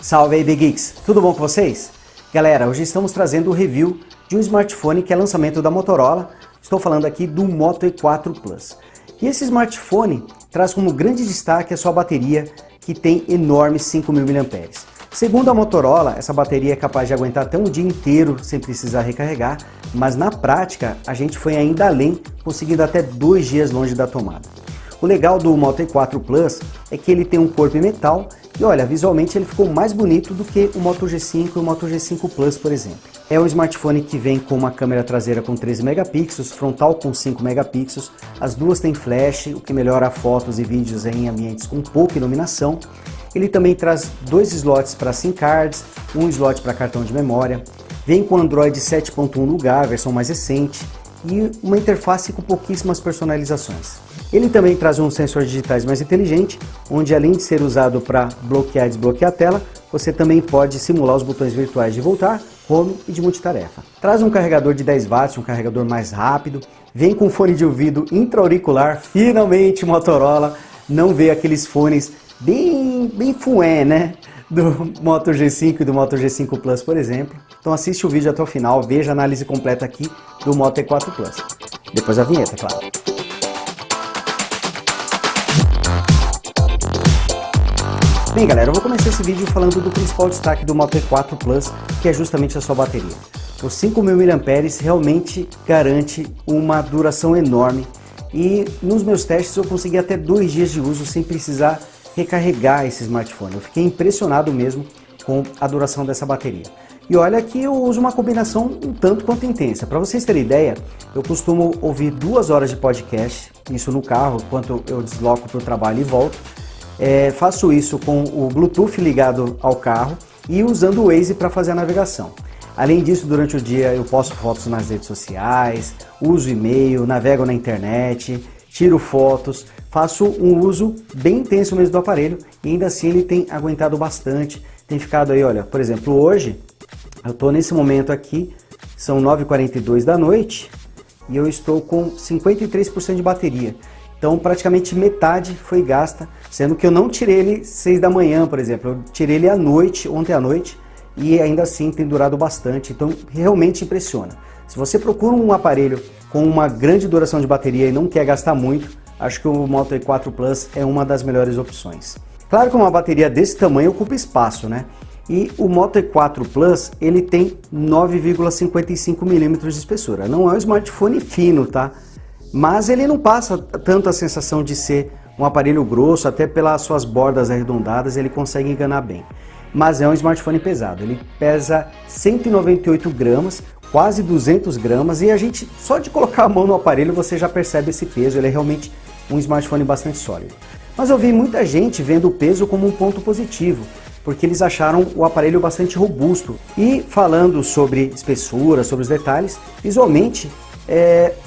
Salve aí, Big Geeks! Tudo bom com vocês? Galera, hoje estamos trazendo o review de um smartphone que é lançamento da Motorola. Estou falando aqui do Moto E4 Plus. E esse smartphone traz como grande destaque a sua bateria, que tem enormes 5.000 mAh. Segundo a Motorola, essa bateria é capaz de aguentar até um dia inteiro sem precisar recarregar, mas na prática a gente foi ainda além, conseguindo até 2 dias longe da tomada. O legal do Moto E4 Plus é que ele tem um corpo em metal e olha, visualmente ele ficou mais bonito do que o Moto G5 e o Moto G5 Plus, por exemplo. É um smartphone que vem com uma câmera traseira com 13 megapixels, frontal com 5 megapixels, as duas têm flash, o que melhora fotos e vídeos em ambientes com pouca iluminação. Ele também traz 2 slots para SIM cards, um slot para cartão de memória, vem com Android 7.1 Nougat, a versão mais recente, e uma interface com pouquíssimas personalizações. Ele também traz um sensor digitais mais inteligente, onde além de ser usado para bloquear e desbloquear a tela, você também pode simular os botões virtuais de voltar, home e de multitarefa. Traz um carregador de 10 watts, um carregador mais rápido, vem com fone de ouvido intra-auricular, finalmente Motorola não veio aqueles fones bem fué, né? Do Moto G5 e do Moto G5 Plus, por exemplo. Então assiste o vídeo até o final, veja a análise completa aqui do Moto E4 Plus. Depois a vinheta, claro. Bem galera, eu vou começar esse vídeo falando do principal destaque do Moto E4 Plus, que é justamente a sua bateria. Os 5.000 mAh realmente garante uma duração enorme e nos meus testes eu consegui até 2 dias de uso sem precisar recarregar esse smartphone. Eu fiquei impressionado mesmo com a duração dessa bateria. E olha que eu uso uma combinação um tanto quanto intensa. Para vocês terem ideia, eu costumo ouvir 2 horas de podcast, isso no carro, enquanto eu desloco para o trabalho e volto. Faço isso com o Bluetooth ligado ao carro e usando o Waze para fazer a navegação. Além disso, durante o dia eu posto fotos nas redes sociais, uso e-mail, navego na internet, tiro fotos, faço um uso bem intenso mesmo do aparelho e ainda assim ele tem aguentado bastante, tem ficado aí, olha, por exemplo, hoje eu estou nesse momento aqui, são 9h42 da noite e eu estou com 53% de bateria. Então praticamente metade foi gasta, sendo que eu não tirei ele 6 da manhã, por exemplo, eu tirei ele à noite, ontem à noite, e ainda assim tem durado bastante, então realmente impressiona. Se você procura um aparelho com uma grande duração de bateria e não quer gastar muito, acho que o Moto E4 Plus é uma das melhores opções. Claro que uma bateria desse tamanho ocupa espaço, né? E o Moto E4 Plus, ele tem 9,55 milímetros de espessura. Não é um smartphone fino, tá? Mas ele não passa tanto a sensação de ser um aparelho grosso, até pelas suas bordas arredondadas ele consegue enganar bem. Mas é um smartphone pesado, ele pesa 198 gramas, quase 200 gramas, e a gente, só de colocar a mão no aparelho você já percebe esse peso, ele é realmente um smartphone bastante sólido. Mas eu vi muita gente vendo o peso como um ponto positivo, porque eles acharam o aparelho bastante robusto. E falando sobre espessura, sobre os detalhes, visualmente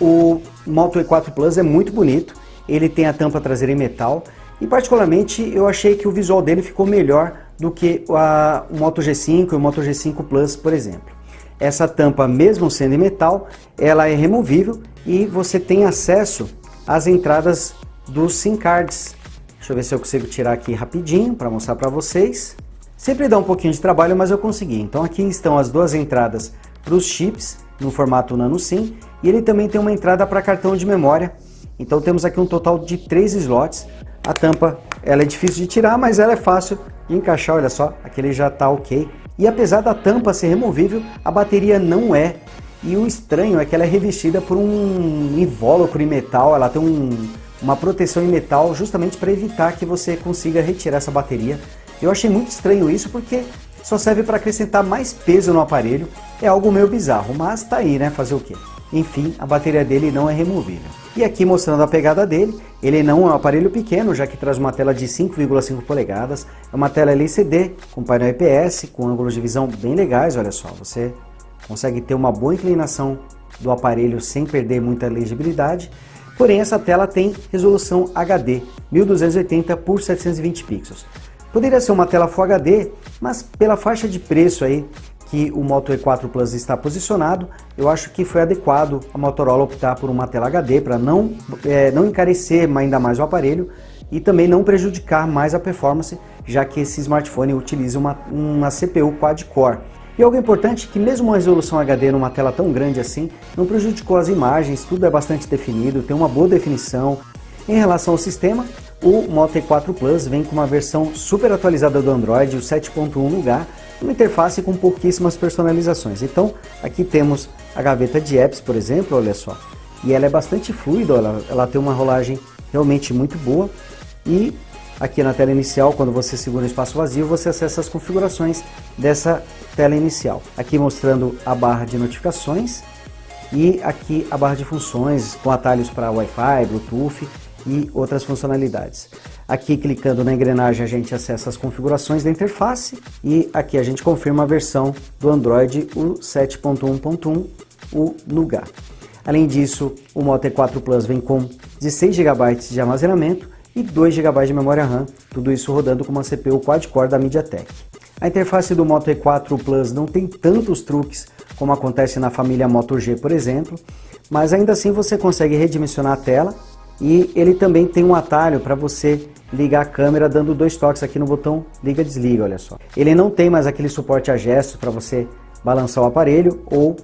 o Moto E4 Plus é muito bonito, ele tem a tampa traseira em metal, e particularmente eu achei que o visual dele ficou melhor do que o Moto G5 e o Moto G5 Plus, por exemplo. Essa tampa, mesmo sendo em metal, ela é removível e você tem acesso às entradas dos SIM cards. Deixa eu ver se eu consigo tirar aqui rapidinho para mostrar para vocês. Sempre dá um pouquinho de trabalho, mas eu consegui. Então aqui estão as 2 entradas para os chips no formato nano SIM e ele também tem uma entrada para cartão de memória. Então temos aqui um total de 3 slots. A tampa ela é difícil de tirar, mas ela é fácil de encaixar, olha só, aqui ele já está ok. E apesar da tampa ser removível, a bateria não é. E o estranho é que ela é revestida por um invólucro em metal, ela tem uma proteção em metal justamente para evitar que você consiga retirar essa bateria. Eu achei muito estranho isso porque só serve para acrescentar mais peso no aparelho. É algo meio bizarro, mas tá aí, né? Fazer o quê? Enfim, a bateria dele não é removível. E aqui mostrando a pegada dele, ele não é um aparelho pequeno, já que traz uma tela de 5,5 polegadas, é uma tela LCD com painel IPS, com ângulos de visão bem legais, olha só, você consegue ter uma boa inclinação do aparelho sem perder muita legibilidade, porém essa tela tem resolução HD, 1280 por 720 pixels. Poderia ser uma tela Full HD, mas pela faixa de preço aí que o Moto E4 Plus está posicionado, eu acho que foi adequado a Motorola optar por uma tela HD para não encarecer ainda mais o aparelho e também não prejudicar mais a performance, já que esse smartphone utiliza uma CPU quad-core. E algo importante é que mesmo uma resolução HD numa tela tão grande assim, não prejudicou as imagens, tudo é bastante definido, tem uma boa definição. Em relação ao sistema, o Moto E4 Plus vem com uma versão super atualizada do Android, o 7.1 no lugar, uma interface com pouquíssimas personalizações. Então, aqui temos a gaveta de apps, por exemplo, olha só, e ela é bastante fluida, ela tem uma rolagem realmente muito boa. E aqui na tela inicial, quando você segura o espaço vazio, você acessa as configurações dessa tela inicial. Aqui mostrando a barra de notificações e aqui a barra de funções com atalhos para Wi-Fi, Bluetooth e outras funcionalidades. Aqui clicando na engrenagem a gente acessa as configurações da interface e aqui a gente confirma a versão do Android, o 7.1.1, o Nougat. Além disso, o Moto E4 Plus vem com 16 GB de armazenamento e 2 GB de memória RAM, tudo isso rodando com uma CPU quad-core da MediaTek. A interface do Moto E4 Plus não tem tantos truques como acontece na família Moto G, por exemplo, mas ainda assim você consegue redimensionar a tela e ele também tem um atalho para você ligar a câmera dando 2 toques aqui no botão liga-desliga, olha só. Ele não tem mais aquele suporte a gestos para você balançar o aparelho ou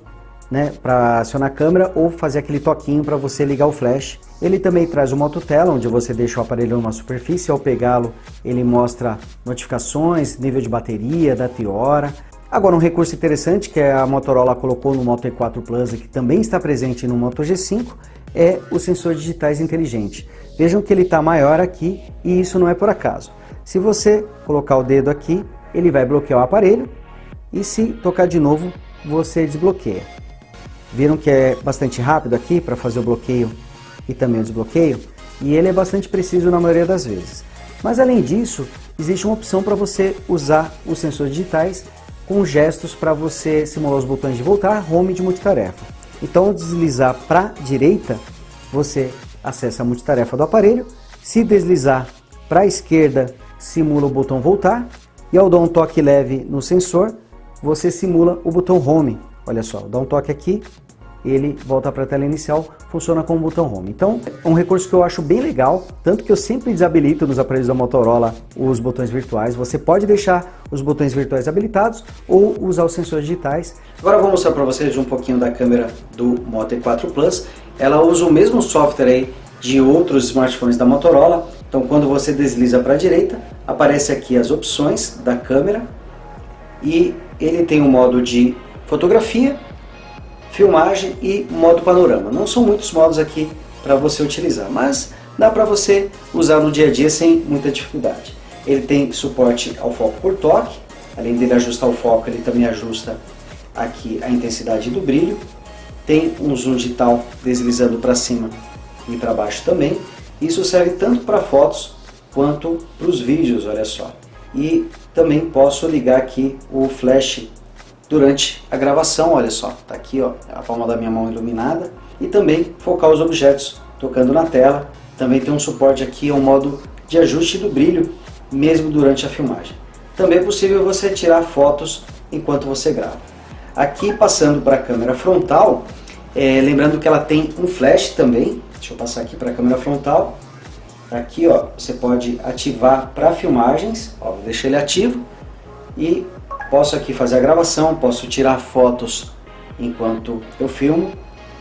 para acionar a câmera ou fazer aquele toquinho para você ligar o flash. Ele também traz o Moto Tela, onde você deixa o aparelho numa superfície, ao pegá-lo ele mostra notificações, nível de bateria, data e hora. Agora um recurso interessante que a Motorola colocou no Moto E4 Plus e que também está presente no Moto G5 é o sensor digitais inteligente. Vejam que ele está maior aqui e isso não é por acaso. Se você colocar o dedo aqui, ele vai bloquear o aparelho e se tocar de novo, você desbloqueia. Viram que é bastante rápido aqui para fazer o bloqueio e também o desbloqueio, e ele é bastante preciso na maioria das vezes. Mas além disso, existe uma opção para você usar os sensores digitais com gestos para você simular os botões de voltar, home e de multitarefa. Então, ao deslizar para a direita, você acessa a multitarefa do aparelho, se deslizar para a esquerda, simula o botão voltar, e ao dar um toque leve no sensor, você simula o botão home. Olha só, dá um toque aqui, ele volta para a tela inicial, funciona como o botão home. Então, é um recurso que eu acho bem legal, tanto que eu sempre desabilito nos aparelhos da Motorola os botões virtuais. Você pode deixar os botões virtuais habilitados ou usar os sensores digitais. Agora eu vou mostrar para vocês um pouquinho da câmera do Moto E4 Plus. Ela usa o mesmo software aí de outros smartphones da Motorola. Então, quando você desliza para a direita, aparece aqui as opções da câmera e ele tem um modo de fotografia, filmagem e modo panorama. Não são muitos modos aqui para você utilizar, mas dá para você usar no dia a dia sem muita dificuldade. Ele tem suporte ao foco por toque, além dele ajustar o foco, ele também ajusta aqui a intensidade do brilho. Tem um zoom digital deslizando para cima e para baixo também. Isso serve tanto para fotos quanto para os vídeos, olha só. E também posso ligar aqui o flash durante a gravação, olha só, tá aqui ó, a palma da minha mão iluminada, e também focar os objetos tocando na tela. Também tem um suporte aqui ao modo de ajuste do brilho, mesmo durante a filmagem. Também é possível você tirar fotos enquanto você grava. Aqui passando para a câmera frontal, lembrando que ela tem um flash também. Deixa eu passar aqui para a câmera frontal. Aqui ó, você pode ativar para filmagens, ó, vou deixar ele ativo e posso aqui fazer a gravação, posso tirar fotos enquanto eu filmo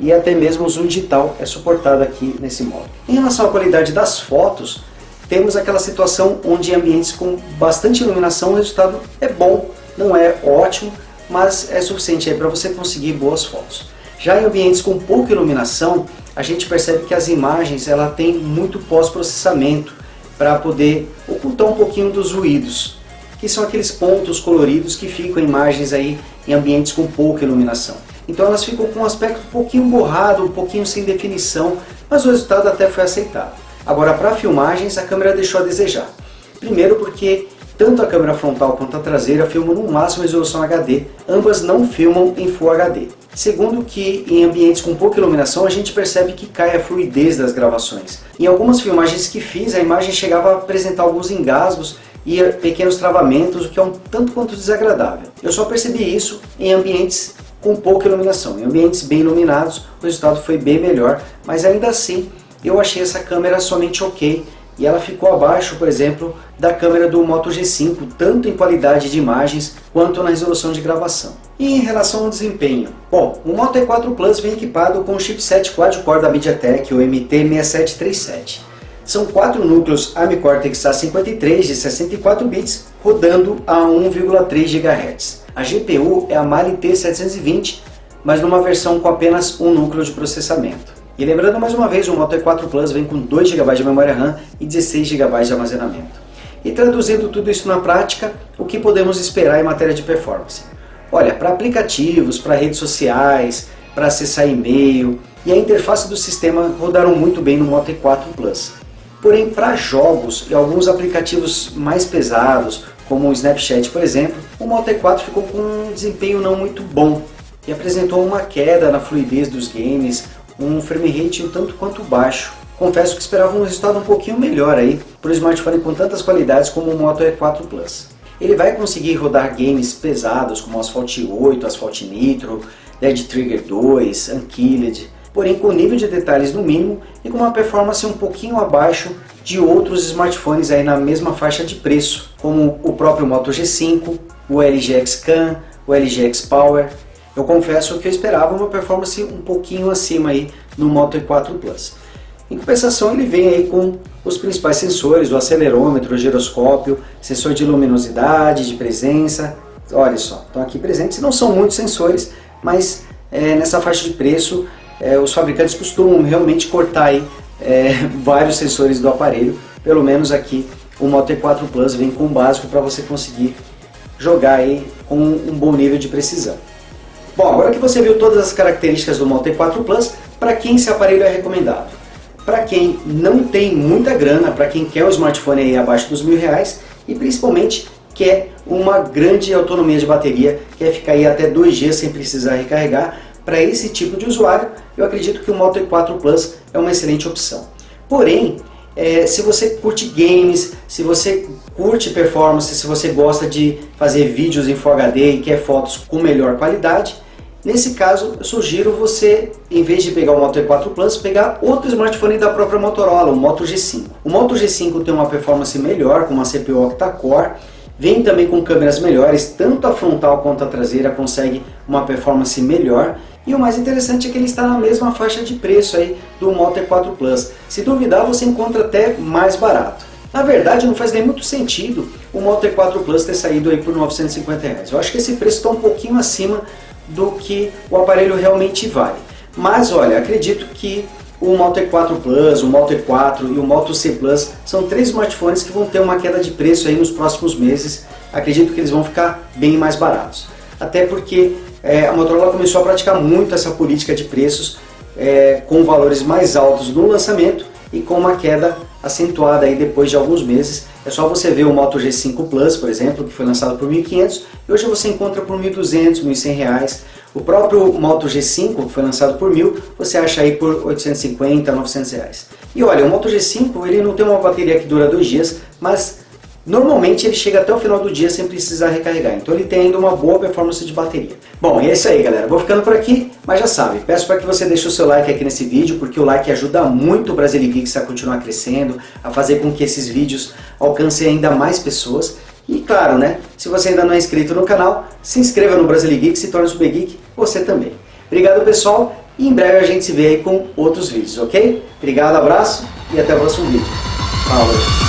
e até mesmo o zoom digital é suportado aqui nesse modo. Em relação à qualidade das fotos, temos aquela situação onde em ambientes com bastante iluminação o resultado é bom, não é ótimo, mas é suficiente para você conseguir boas fotos. Já em ambientes com pouca iluminação, a gente percebe que as imagens ela tem muito pós-processamento para poder ocultar um pouquinho dos ruídos, que são aqueles pontos coloridos que ficam em imagens aí em ambientes com pouca iluminação. Então elas ficam com um aspecto um pouquinho borrado, um pouquinho sem definição, mas o resultado até foi aceitável. Agora para filmagens a câmera deixou a desejar. Primeiro porque tanto a câmera frontal quanto a traseira filmam no máximo resolução HD, ambas não filmam em Full HD. Segundo que em ambientes com pouca iluminação a gente percebe que cai a fluidez das gravações. Em algumas filmagens que fiz a imagem chegava a apresentar alguns engasgos e pequenos travamentos, o que é um tanto quanto desagradável. Eu só percebi isso em ambientes com pouca iluminação. Em ambientes bem iluminados o resultado foi bem melhor, mas ainda assim eu achei essa câmera somente ok, e ela ficou abaixo, por exemplo, da câmera do Moto G5, tanto em qualidade de imagens quanto na resolução de gravação. E em relação ao desempenho? Bom, o Moto E4 Plus vem equipado com o chipset quad-core da MediaTek, o MT6737. São 4 núcleos ARM Cortex A53 de 64 bits, rodando a 1,3 GHz. A GPU é a Mali T720, mas numa versão com apenas um núcleo de processamento. E lembrando mais uma vez, o Moto E4 Plus vem com 2 GB de memória RAM e 16 GB de armazenamento. E traduzindo tudo isso na prática, o que podemos esperar em matéria de performance? Olha, para aplicativos, para redes sociais, para acessar e-mail e a interface do sistema rodaram muito bem no Moto E4 Plus. Porém, para jogos e alguns aplicativos mais pesados, como o Snapchat, por exemplo, o Moto E4 ficou com um desempenho não muito bom e apresentou uma queda na fluidez dos games, um frame rate um tanto quanto baixo. Confesso que esperava um resultado um pouquinho melhor aí para o smartphone com tantas qualidades como o Moto E4 Plus. Ele vai conseguir rodar games pesados como Asphalt 8, Asphalt Nitro, Dead Trigger 2, Unkilled, porém com nível de detalhes no mínimo e com uma performance um pouquinho abaixo de outros smartphones aí na mesma faixa de preço, como o próprio Moto G5, o LG X-Cam, o LG X-Power. Eu confesso que eu esperava uma performance um pouquinho acima aí no Moto E4 Plus. Em compensação, ele vem aí com os principais sensores, o acelerômetro, o giroscópio, sensor de luminosidade, de presença. Olha só, estão aqui presentes. Não são muitos sensores, mas nessa faixa de preço, os fabricantes costumam realmente cortar aí, vários sensores do aparelho. Pelo menos aqui o Moto E4 Plus vem com o básico para você conseguir jogar aí com um bom nível de precisão. Bom, agora que você viu todas as características do Moto E4 Plus, para quem esse aparelho é recomendado? Para quem não tem muita grana, para quem quer um smartphone aí abaixo dos R$1.000 e principalmente quer uma grande autonomia de bateria, quer ficar aí até 2 dias sem precisar recarregar, para esse tipo de usuário, eu acredito que o Moto E4 Plus é uma excelente opção. Porém, se você curte games, se você curte performance, se você gosta de fazer vídeos em Full HD e quer fotos com melhor qualidade, nesse caso eu sugiro você, em vez de pegar o Moto E4 Plus, pegar outro smartphone da própria Motorola, o Moto G5. O Moto G5 tem uma performance melhor, com uma CPU octa-core, vem também com câmeras melhores, tanto a frontal quanto a traseira consegue uma performance melhor. E o mais interessante é que ele está na mesma faixa de preço aí do Moto E4 Plus. Se duvidar, você encontra até mais barato. Na verdade, não faz nem muito sentido o Moto E4 Plus ter saído aí por R$950. Eu acho que esse preço está um pouquinho acima do que o aparelho realmente vale. Mas olha, acredito que o Moto E4 Plus, o Moto E4 e o Moto C Plus são 3 smartphones que vão ter uma queda de preço aí nos próximos meses. Acredito que eles vão ficar bem mais baratos. Até porque a Motorola começou a praticar muito essa política de preços com valores mais altos no lançamento e com uma queda acentuada aí depois de alguns meses. É só você ver o Moto G5 Plus, por exemplo, que foi lançado por R$1.500 e hoje você encontra por R$1.200, R$1.100. O próprio Moto G5, que foi lançado por R$1.000, você acha aí por R$850, R$900. E olha, o Moto G5 ele não tem uma bateria que dura 2 dias, mas normalmente ele chega até o final do dia sem precisar recarregar, então ele tem ainda uma boa performance de bateria. Bom, e é isso aí, galera. Vou ficando por aqui, mas já sabe, peço para que você deixe o seu like aqui nesse vídeo, porque o like ajuda muito o Brasilegeeks a continuar crescendo, a fazer com que esses vídeos alcancem ainda mais pessoas. E claro, né, se você ainda não é inscrito no canal, se inscreva no Brasilegeeks e torne-se um Geek você também. Obrigado, pessoal, e em breve a gente se vê aí com outros vídeos, ok? Obrigado, abraço e até o próximo vídeo. Falou!